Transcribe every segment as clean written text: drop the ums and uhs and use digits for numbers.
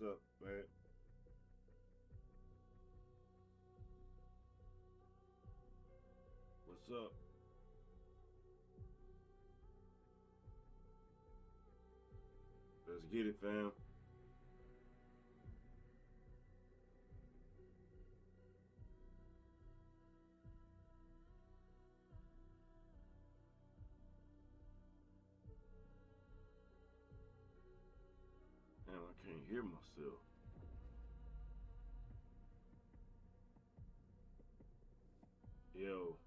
What's up, man? What's up? Let's get it, fam. Damn, I can't hear myself. Yo,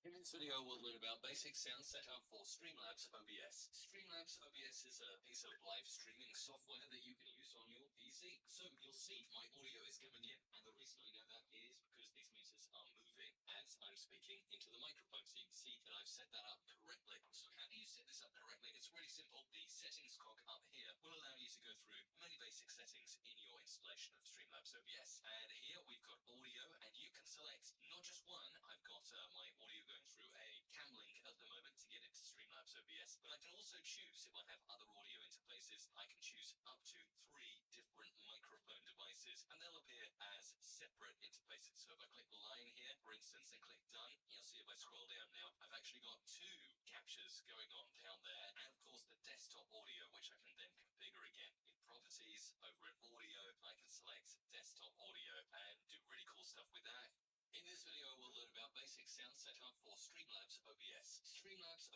In this video, we'll learn about basic sound setup for Streamlabs OBS. Streamlabs OBS is a piece of live streaming software that you can use on your PC. So you'll see my audio is coming in, and the reason I know that is because these meters are moving as I'm speaking into the microphone. So you can see that I've set that up correctly. So how do you set this up correctly? It's really simple. The settings cog up here will allow you to go through many basic settings in your installation of Streamlabs OBS. And here we've got audio, and you can select not just one. I've got my audio going through a cam link at the moment to get into Streamlabs OBS, but I can also choose, if I have other audio interfaces, I can choose up to 3 different microphone devices interfaces, and they'll appear as separate interfaces. So if I click line here, for instance, and click done, you'll see if I scroll down now, I've actually got two captures going on down there, and of course the desktop audio, which I can then configure again. In properties, over in audio, I can select desktop audio and do really cool stuff with that. In this video, we'll learn about basic sound setup for Streamlabs OBS. Streamlabs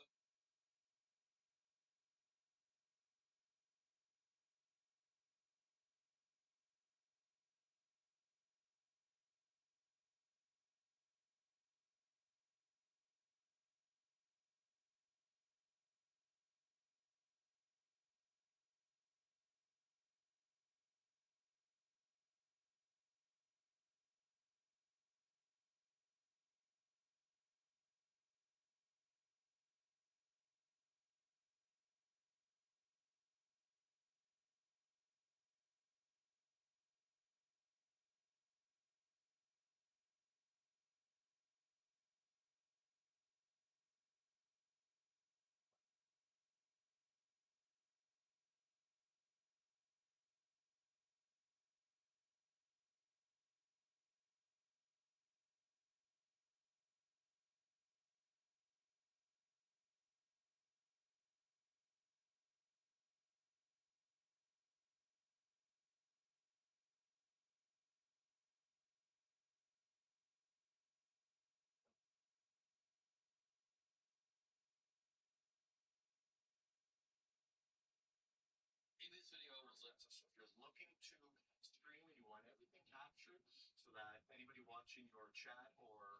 In this video, we'll learn if you're looking to stream and you want everything captured so that anybody watching your chat or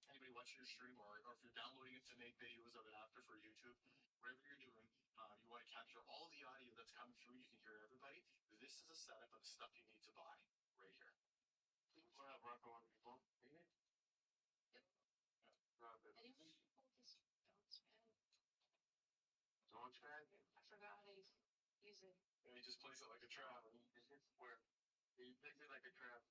anybody watching your stream or if you're downloading it to make videos of it after for YouTube, whatever you're doing, you want to capture all the audio that's coming through, you can hear everybody. This is a setup of stuff you need to buy right here. We'll have Rocco on before. Anyone hold this Launchpad? I forgot how to use it. And he just plays it like a trap. Where? He plays it like a trap.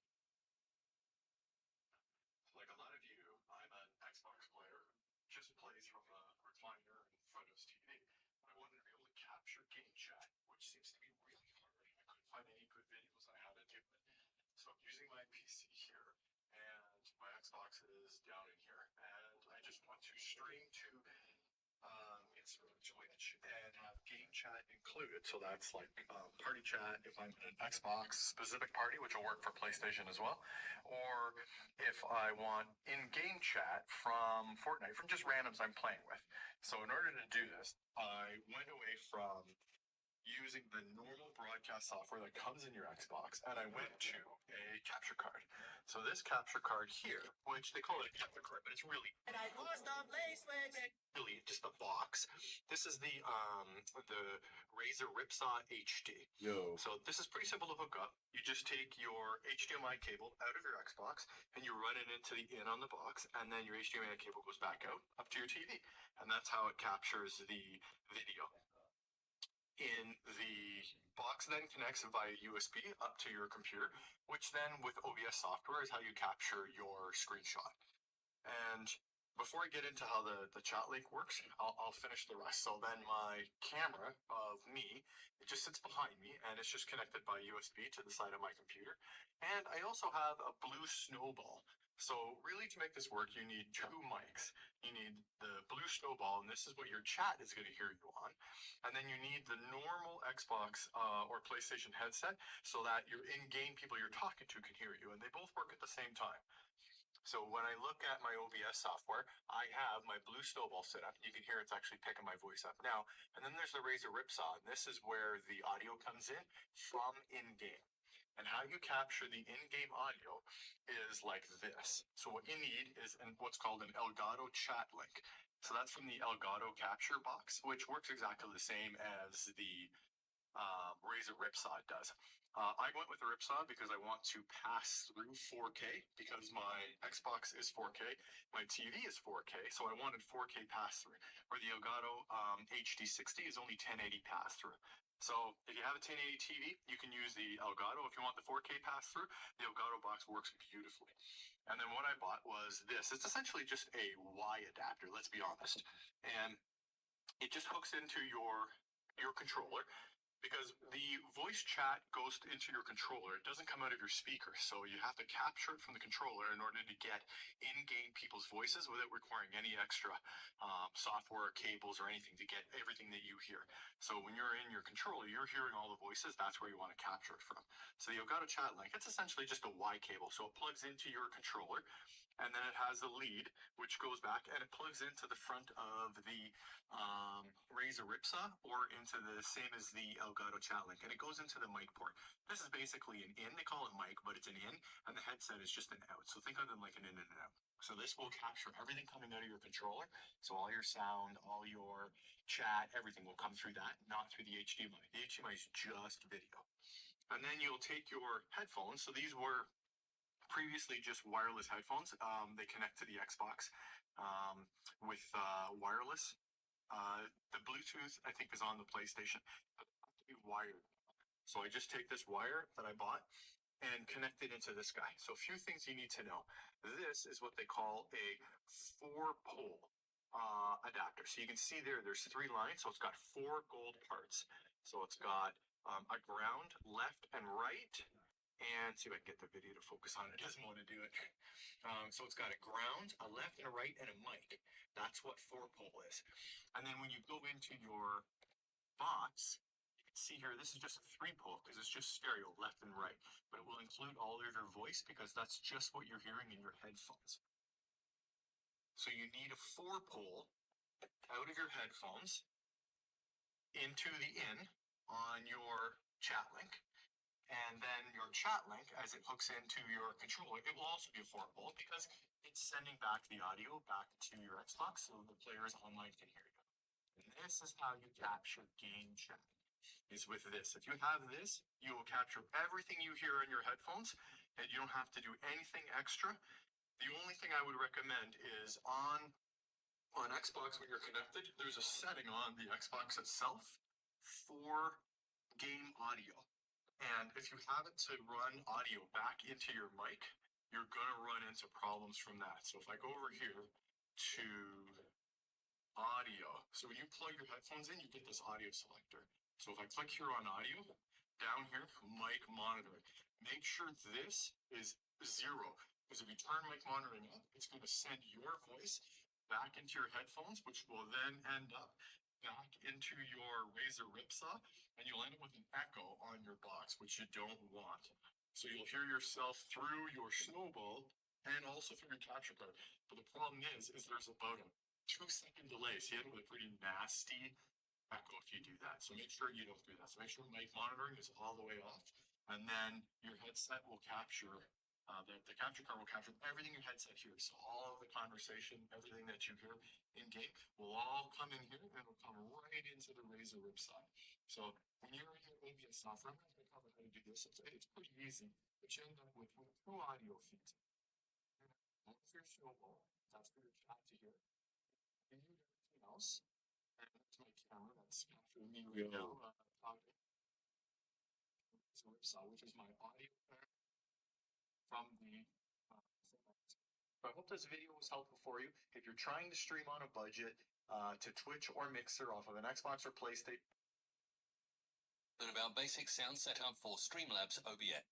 Like a lot of you, I'm an Xbox player, just plays from a recliner in front of his TV. I wanted to be able to capture game chat, which seems to be really hard. I couldn't find any good videos on how to do it. So I'm using my PC here, and my Xbox is down in here, and I just want to stream to insert Twitch and have game chat included. So that's like party chat if I'm in an Xbox specific party, which will work for PlayStation as well. Or if I want in-game chat from Fortnite, from just randoms I'm playing with. So in order to do this, I went away from using the normal broadcast software that comes in your Xbox, and I went to a capture card. So this capture card here, which they call it a capture card, but it's really really just a box. This is the Razer Ripsaw HD. Yo. So this is pretty simple to hook up. You just take your HDMI cable out of your Xbox and you run it into the in on the box, and then your HDMI cable goes back out up to your TV, and that's how it captures the video. In the box then connects via USB up to your computer, which then with OBS software is how you capture your screenshot. And before I get into how the chat link works, I'll finish the rest. So then my camera of me, it just sits behind me, and it's just connected by USB to the side of my computer. And I also have a Blue Snowball. So really to make this work, you need two mics. You need the Blue Snowball, and this is what your chat is going to hear you on. And then you need the normal Xbox or PlayStation headset so that your in-game people you're talking to can hear you, and they both work at the same time. So when I look at my OBS software, I have my Blue Snowball set up. You can hear it's actually picking my voice up now. And then there's the Razer Ripsaw, and this is where the audio comes in from in-game. And how you capture the in-game audio is like this. So what you need is what's called an Elgato chat link. So that's from the Elgato capture box, which works exactly the same as the Razer Ripsaw does. I went with the Ripsaw because I want to pass through 4K because my Xbox is 4K, my TV is 4K, so I wanted 4K pass through. Where the Elgato HD60 is only 1080 pass through. So if you have a 1080 TV, you can use the Elgato. If you want the 4K pass through, the Elgato box works beautifully. And then what I bought was this. It's essentially just a Y adapter, let's be honest. And it just hooks into your controller. because the voice chat goes into your controller. It doesn't come out of your speaker, so you have to capture it from the controller in order to get in-game people's voices without requiring any extra software, cables, or anything to get everything that you hear. So when you're in your controller, you're hearing all the voices. That's where you want to capture it from. So the Elgato Chat Link, it's essentially just a Y cable. So it plugs into your controller, and then it has a lead which goes back and it plugs into the front of the Razer Ripsaw or into the same as the Elgato Chat Link, and it goes into the mic port. This is basically an in. They call it mic, but it's an in, and the headset is just an out. So think of them like an in and an out. So this will capture everything coming out of your controller. So all your sound, all your chat, everything will come through that, not through the HDMI. The HDMI is just video. And then you'll take your headphones. So these were previously just wireless headphones. They connect to the Xbox with wireless. The Bluetooth, I think, is on the PlayStation, but it has to be wired. So I just take this wire that I bought and connect it into this guy. So a few things you need to know. This is what they call a 4-pole adapter. So you can see there's 3 lines, so it's got 4 gold parts. So it's got a ground, left and right, and see if I can get the video to focus on it. It doesn't want to do it. So it's got a ground, a left and a right, and a mic. That's what 4-pole is. And then when you go into your box, you can see here, this is just a 3-pole because it's just stereo, left and right. But it will include all of your voice because that's just what you're hearing in your headphones. So you need a 4-pole out of your headphones into the in on your chat link. And then your chat link, as it hooks into your controller, it will also be a 4-pole because it's sending back the audio back to your Xbox so the players online can hear you. And this is how you capture game chat, is with this. If you have this, you will capture everything you hear in your headphones and you don't have to do anything extra. The only thing I would recommend is on Xbox when you're connected, there's a setting on the Xbox itself for game audio. And if you have it to run audio back into your mic, you're going to run into problems from that. So if I go over here to audio, so when you plug your headphones in, you get this audio selector. So if I click here on audio, down here, mic monitoring, make sure this is 0. Because if you turn mic monitoring up, it's going to send your voice back into your headphones, which will then end up back into your Razer Ripsaw, and you'll end up with an echo on your box, which you don't want. So you'll hear yourself through your Snowball and also through your capture card. But the problem is there's about a 2-second delay. So you end up with a pretty nasty echo if you do that. So make sure you don't do that. So make sure mic monitoring is all the way off, and then your headset will capture the capture card will capture everything your headset hears. So all of the conversation, everything that you hear in game will all come in here and it'll come right into the Razer Ripsaw. So when you're in your OBS software, I'm not going to cover how to do this. It's pretty easy, but you end up with 2 audio feeds. One for your Snowball, that's for your chat to hear. And you do everything else. And that's my camera that's capturing me right now. Talking. Ripsaw, which is my audio from the so I hope this video was helpful for you. If you're trying to stream on a budget to Twitch or Mixer off of an Xbox or PlayStation. Learn about basic sound setup for Streamlabs OBS.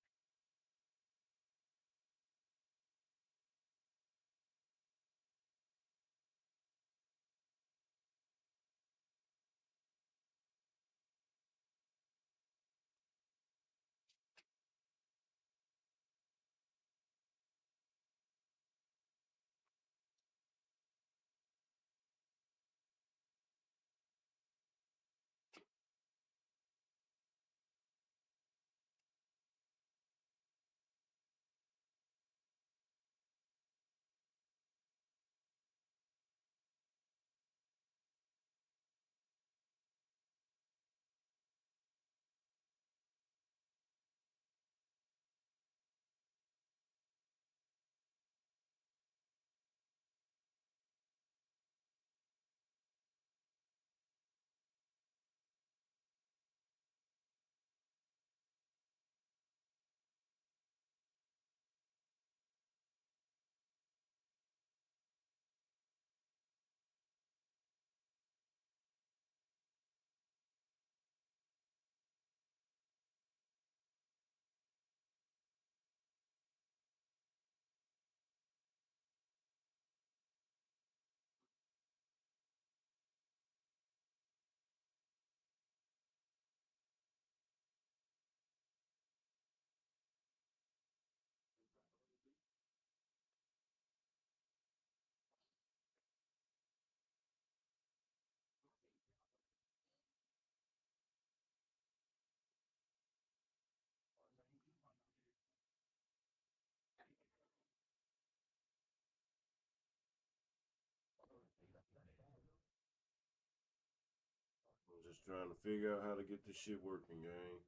Just trying to figure out how to get this shit working, gang.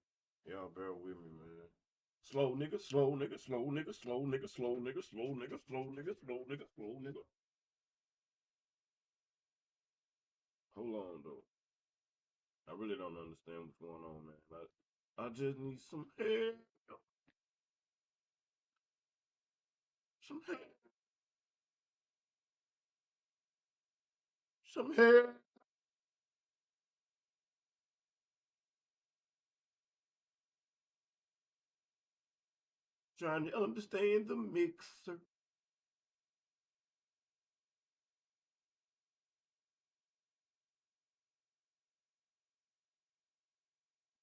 Y'all bear with me, man. Slow nigga, slow nigga, slow nigga, slow nigga, slow nigga, slow nigga, slow nigga, slow nigga, slow nigga. Hold on, though. I really don't understand what's going on, man. I just need some help. Some help. Some help. Trying to understand the mixer.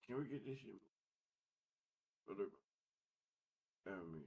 Can we get this shit? Whatever. I mean,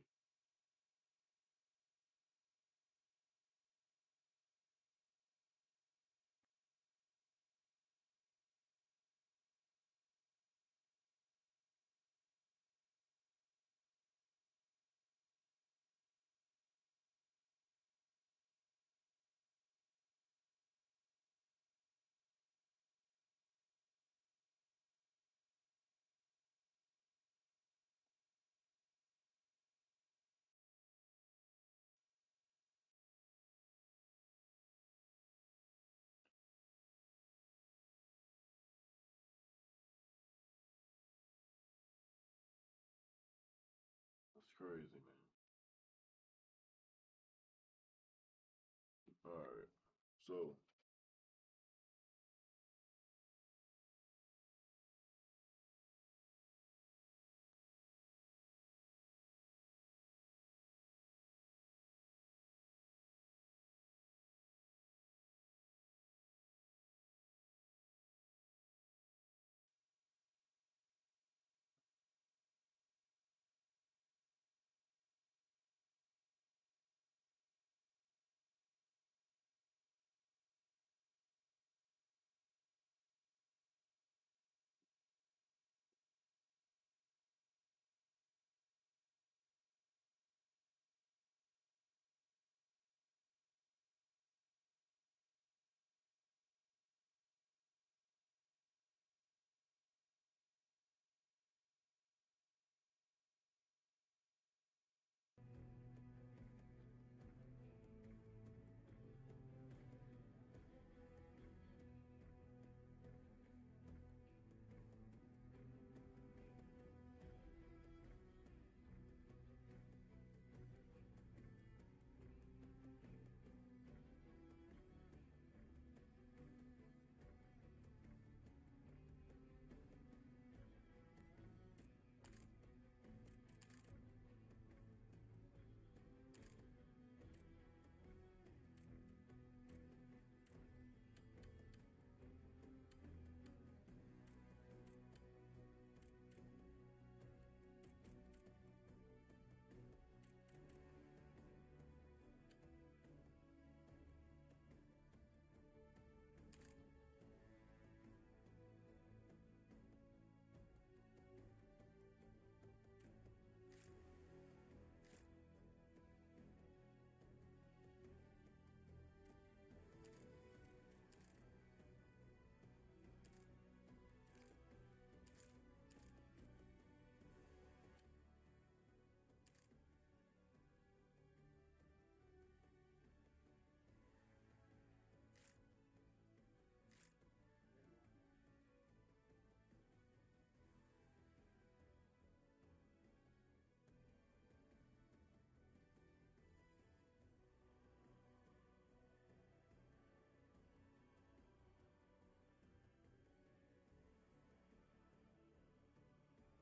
that's crazy, man. All right. So,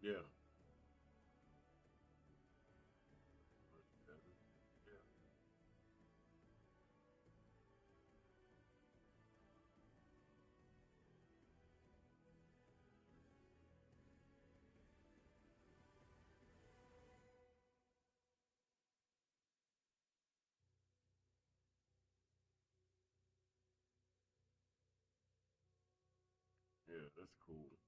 yeah. Yeah. Yeah, that's cool.